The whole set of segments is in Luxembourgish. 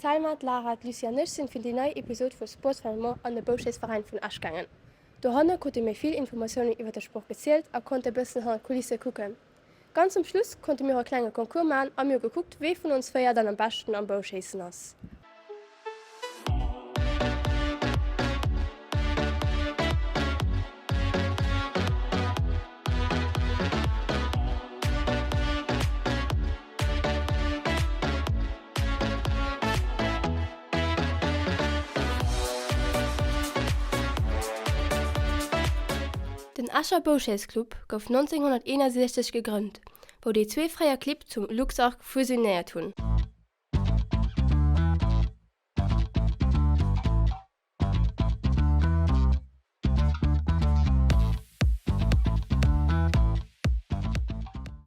Salmat, Lara, Lucia Nisch sind für die neue Episode von Sportsfilm an den Bauschießverein von Asch gegangen. Dahinter konnte mir viel Informationen über den Sport gezählt und konnte ein bisschen an die Kulisse gucken. Ganz am Schluss konnte mir einen kleinen Konkurs machen und mir geguckt, wer von uns vier dann am besten am Bauschießen ist. Den Ascher Bauschießclub gouf 1961 gegründet, wo die zwei freier Club zum Luxach fusioniert haben.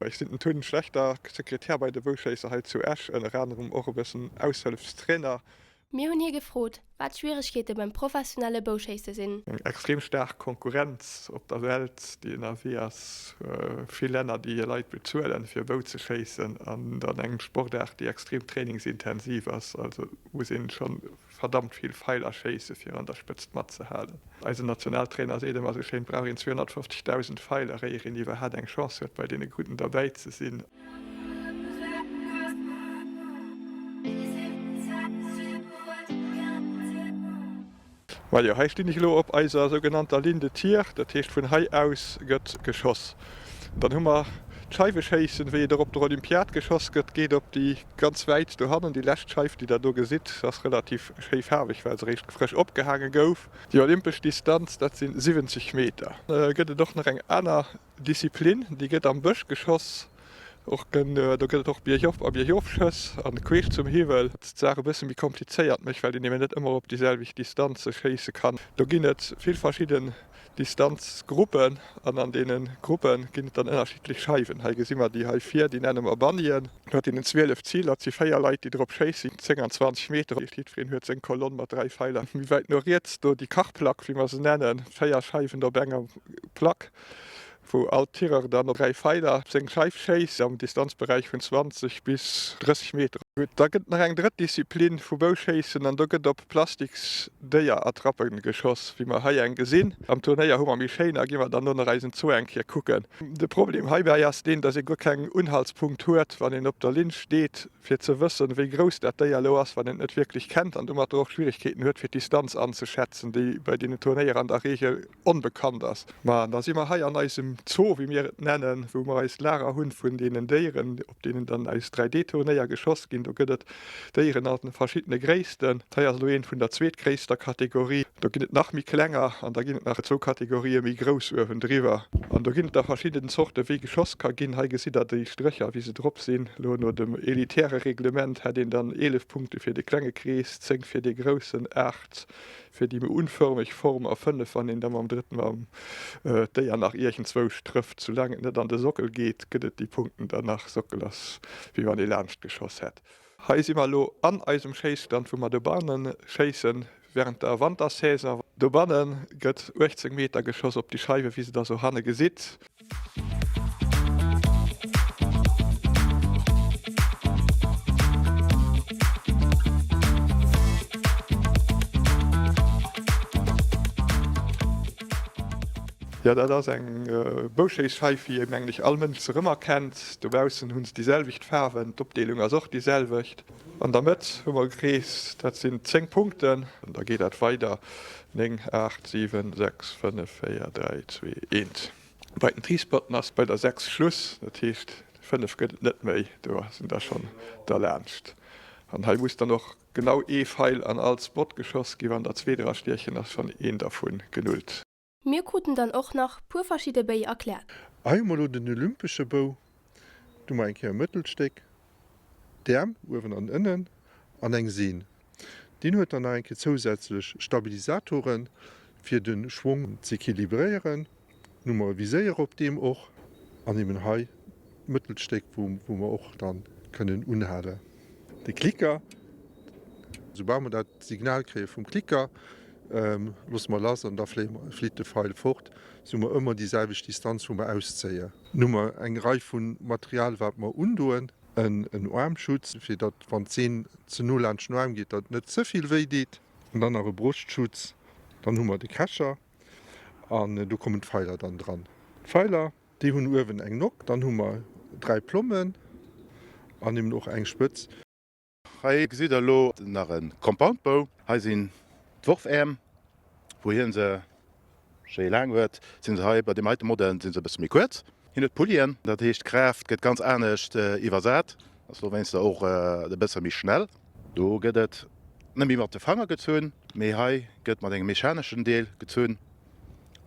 Ich bin ein total schlechter Sekretär bei der Bauscheiße halt zuerst, unter anderem auch ein bisschen Aushilfstrainer. Wir haben hier gefragt, was Schwierigkeiten beim professionellen Bauschießen sind. Eine extrem starke Konkurrenz auf der Welt, die in der WS, viele Länder, die Leute bezahlen, für Boot zu schießen, und dann eine Sportart, die extrem trainingsintensiv ist, also wo sind schon verdammt viel Pfeiler schießen, für an der Spitze zu halten. Also Nationaltrainer sagt immer so schön, brauchen 250.000 Pfeiler, die überhaupt eine Chance hat, bei den Guten dabei zu sein. Weil ja heißt die nicht lo op eiser sogenannter linde Tier, der Techt vun Hai aus gëtt Geschoss. Dann hummer Scheibescheessen, wie der op der Olympiat geschoss gëtt, geht op die ganz weit do hannen die Lächtscheif, die da do gesit, das relativ schäfhäbig, weil se recht frisch opgehangen gouf. Die olympisch Distanz dat sind 70 Meter. Gëtt doch noch eng aner Disziplin, die gëtt am Bëch geschoss. Da gëtt auch Bierhofschëss an Queech zum Hiwel. Sache bisssen wie kompliziert mech, weil die net immer op dieselvig Distanz schießen kann. Da ginn net viel verschieden Distanzgruppen an denen Gruppen ginnet dann unterschiedlich Scheiben. Ha immer die H4, die nennen Urbanien. Hat in den 12 Ziel hat sie Feier Leiit, die drop schießen, 20 Meter. Schiedfried hue en Kolonn mat 3 Pfeiler. Wie weit nur jetzt do die Kachplack, wie man se nennen, Feierscheifen der Bennger Plack. Wo all Tierer dann noch 3 Pfeiler seng Scheifchase am Distanzbereich von 20 bis 30 Meter. Da gibt noch eng Drittdisziplin vu Bauchasen, an da gëtt op Plastiks déier Attrappen geschoss, wie man ha eng gesinn. Am Tourneier hummer Michéner giwer dann nur Reisen zu engkir kucken. De Problem heiwer jas den, dat se go keng Unhaltspunkt huet, wann en op der Lin steht, fir ze wëssen, wie groß dat Déier lo ass, wann en net wirklich kennt, an dummer doch Schwierigkeiten huet fir Distanz anzuschätzen, die bei den Tourneier an der Regel unbekannt ass. Man da immer ha an eisem Zoo, wie mir nennen, wo man als Lehrer hunn vun denen Déieren, op denen dann als 3D-Tourneier geschoss gin, da gëtt Déieren an verschiedene Gréisten. Teier lo en vun der zweetgréisster Kategorie. Da ginnet nach mi klenger, an da ginnet nach zo Kategorie mi Gros wen drwer. An da ginnet der verschiedenen Sorte wie Geschoss ka ginn ha gesider déi Strcher, wie se drop sinn. Lo no dem elitäre Reglement hat den dann 11 Punkte fir de Klänge krees, 10 fir de grossen 8, fir die unförmig Form a 5 an den dem am dritten am déier nach Ichen 12 trifft, zu lange net an de Sockel geht, gëtt die Punkten danach Sockel ass, wie man de Lerncht geschoss hat. Ha immer lo an eisem Chasestand, wo man de Bahnen chasen während der Wandersaison. De Bahnen gëtt 18 Meter Geschoss op die Scheibe, wie se da so hanne gesit. Ja, da das eng Bauchasescheif wie eigentlich all Mënsch rëmmer kennt, dobausen hunns dieselwicht färwen, d'Opdeelung as och dieselwicht. An damit hummer Gries, dat sind 10 Punkten, und da geht dat weiter 9, 8, 7, 6, 5, 4, 3, 2, 1. Bei den Triespotten ass bei der 6 Schluss, dat hicht 5 gëtt net méi, da sind da schon der lerncht. An ha muss dann noch genau Pfeil an als Spotgeschoss giwer an der zweiter Stierchen ass von 1 davon genullt. Wir konnten dann auch noch pur verschiedene Bau erklären. Einmal den olympische Bau, du meinst ein Mittelsteck, Därm, oben an innen, an eng Seen. Den hat dann eigentlich zusätzlich Stabilisatoren für den Schwung zu equilibrieren. Nummer visieren auf dem auch, an dem Hai Mittelsteck, wo wir auch dann können unhalten. Die Klicker, sobald man das Signal kriegt vom Klicker, los mal lassen und da fliegt der Pfeil fort, so wir immer dieselbe Distanz, wo wir ausziehen. Nummer eng Reihe von Material, was wir unduen, en Armschutz, fir dat van 10:0 an Schnorm geht, dat net zuviel wéi dit. Und dann a Brustschutz, dann hummer de Kacher an du kommen Pfeiler dann dran. Pfeiler, die hunn Uwen eng Nock, dann hummer 3 Plommen an dem noch eng Spëtz. Hei gesit lo nach en Compoundbau, ha sinn d'Wurfärm, wohin se sche lang huet, sinn se bei dem alte Modell sinn se bis mé kurz. Hin et Polieren, dat heecht Kräft gët ganz ernstnecht iwwersät, ass wennst och de besser mi schnell. Do gëtt et nemmi mat de Fanger gezzuun, méi hai gëtt mat eng mechanischen Deel gezzuun,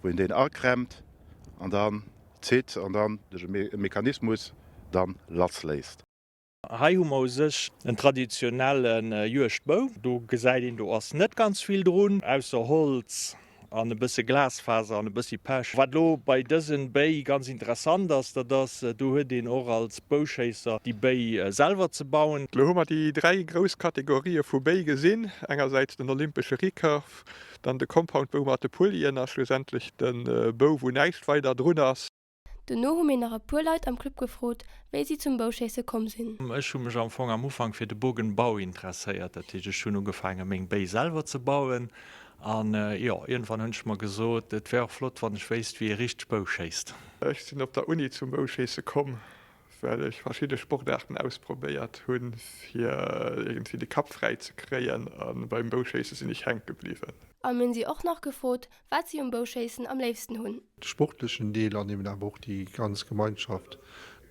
wo en den akrämt, an dann zit an dann de Mechanismus dann latz läist. Hei hummer sech en traditionellen Joechtbau. Du gesäit du ass net ganz viel droen, ausser Holz, an e bësse Glasfaser an e bëssi Pech. Wat lo bei dëssen Bei ganz interessant ass, dat du huet den och als Bauchaiser die Bei selber ze bauen. Lo hummer die 3 Groskategorie vu Bei gesinn, engerseits den olympsche Rikurf, dann de Compoundbau mat de Polien as schlussendlich den Bau wo neicht weiter drun ass. Den no hun nach Puleit am Club gefrot, wéi sie zum Bauchase kom sinn. Ech hun mech am Ufang fir de Bogenbau interesseiert, dat hi schon ugefangen még Bei selber ze bauen. An irgendwann hunsch mal gesot, et wär flott wann ich weist wie rich Bauchast. Ich sinn op der Uni zum Bauchase kom, weil ich verschiedene Sportarten ausprobiert hunn fir irgendwie de Kap frei ze kreien an beim Bauchase sinn ich heng geblieben. Ammen sie auch noch gefrot, wat sie Bauchasen am liefsten hunn. Sportlichen Deel annehmen aber auch die ganze Gemeinschaft,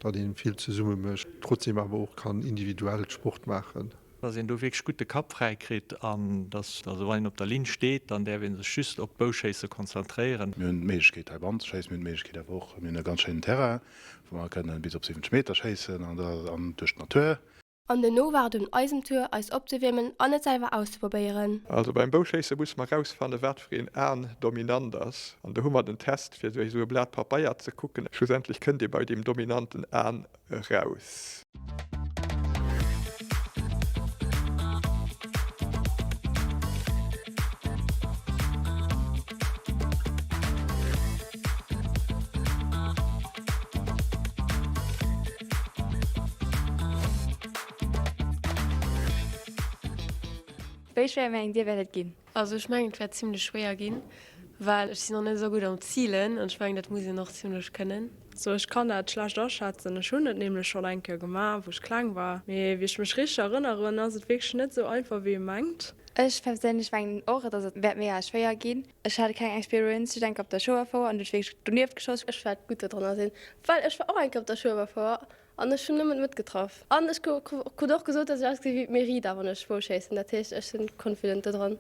da den viel zu summe mischt, trotzdem aber auch kann individuell Sport machen. Da sind du wirklich gute Kap freikrit an wenn op der Lin steht, dann der wenn se schüst op Bauchase konzentrieren. Mün Meeschkeet Wand scheis mün Meeschkeet woch mün ganz schön Terra, wo man können bis op 7 Meter scheissen an duch Natur. An den no war den Eisentür als opzewimmen an net selber auszuprobieren. Also beim Bauchase muss man rausfahren Wert für den Ern dominant ass. An der hummer den Test fir so ein Blatt Papaier zu gucken. Schlussendlich könnt ihr bei dem dominanten Ern raus. Wie schwer eng Dir werdet gin? Also ich mein, werde ziemlich schwer gehen, weil ich noch nicht so gut am Zielen und ich meine, das muss ich noch ziemlich können. So ich kann dat schlecht ausschatzen schon nämlich schon einke gemacht, wo ich klang war. Aber wie ich mich richtig erinnere, ist es wirklich nicht so einfach wie ihr meint. Ich persönlich meine auch, dass es mir schwer gehen. Ich hatte keine Experience, ich denke auf der Show vor und ich bin turniert geschossen. Ich werde gut dran sehen, weil ich war auch eigentlich auf der Schule vor. Und ich schon niemand mitgetroffen. Und ich habe auch gesagt, dass ich als wie Meri da war, ich Bauchase. Und natürlich ich bin confident dran.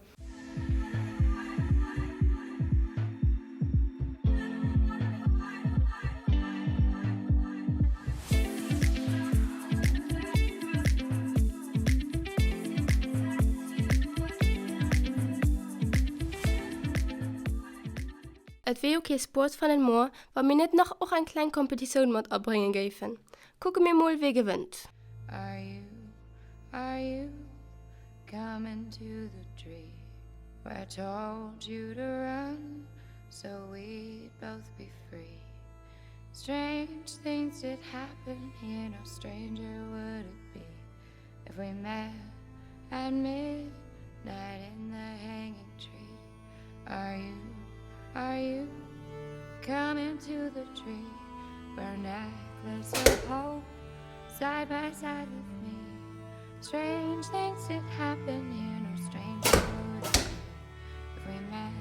Et wie okay Sport von den Moor, war mir nicht noch auch eine kleine Kompetition mit abbringen dürfen. Gucken wir mal, wer gewinnt. Are you coming to the tree where I told you to run so we'd both be free? Strange things did happen here, no stranger would it be if we met at midnight in the hanging tree. Are you coming to the tree where a necklace of hope side by side with me? Strange things did happen here, no stranger would it be if we met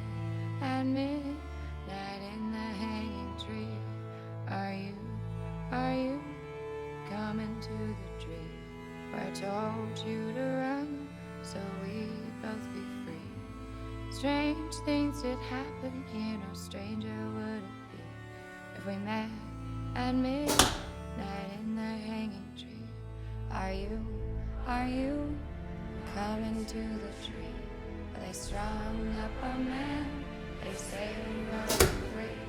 at midnight in the hanging tree. Are you coming to the tree where I told you to run so we'd both be free? Strange things did happen here, no stranger would it be if we met at midnight in the hanging tree. Are you coming to the tree where they strung up a man, they say we were free?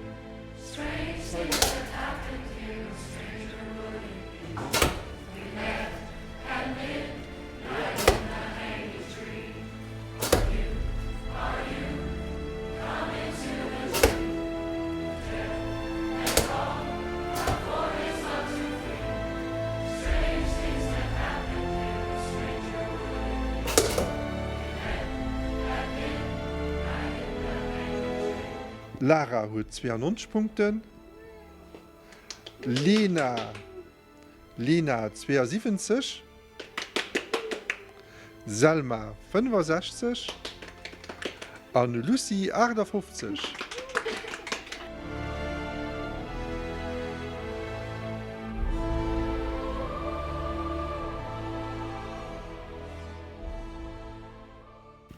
Strange things that happened here, no stranger would it be if we met at midnight in the hanging tree. Are you coming to the tree? And all our boys want to feel strange things Lara huet 92 Punkten. Lena 72. Salma 65. An Lucy 58.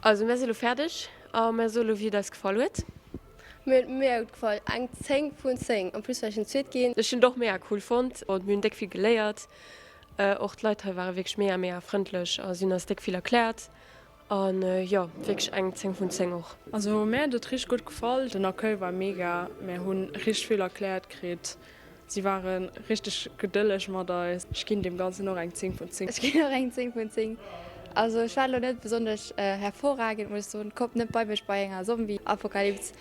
Also mir solo fertig, aber mir solo wie das gefallen hat. Mir hat gefallen, eng 10 vun 10 an plus welchen Zweit gehen. Ich bin doch mehr cool fand und mir entdeckt viel geleiert. Auch die Leute waren wirklich mehr freundlich, sind das viel erklärt. Und ja, wirklich eng 10 von 10 auch. Also mir hat das richtig gut gefallen. Der Nackel war mega. Wir haben richtig viel erklärt gekriegt. Sie waren richtig geduldig mit uns. Ich gebe dem Ganzen noch ein 10 von 10. Ich gehe noch ein 10 von 10. Also ich war noch nicht besonders hervorragend, muss so ein Kopf nicht bei mir bei einer Zombie-Apokalypse.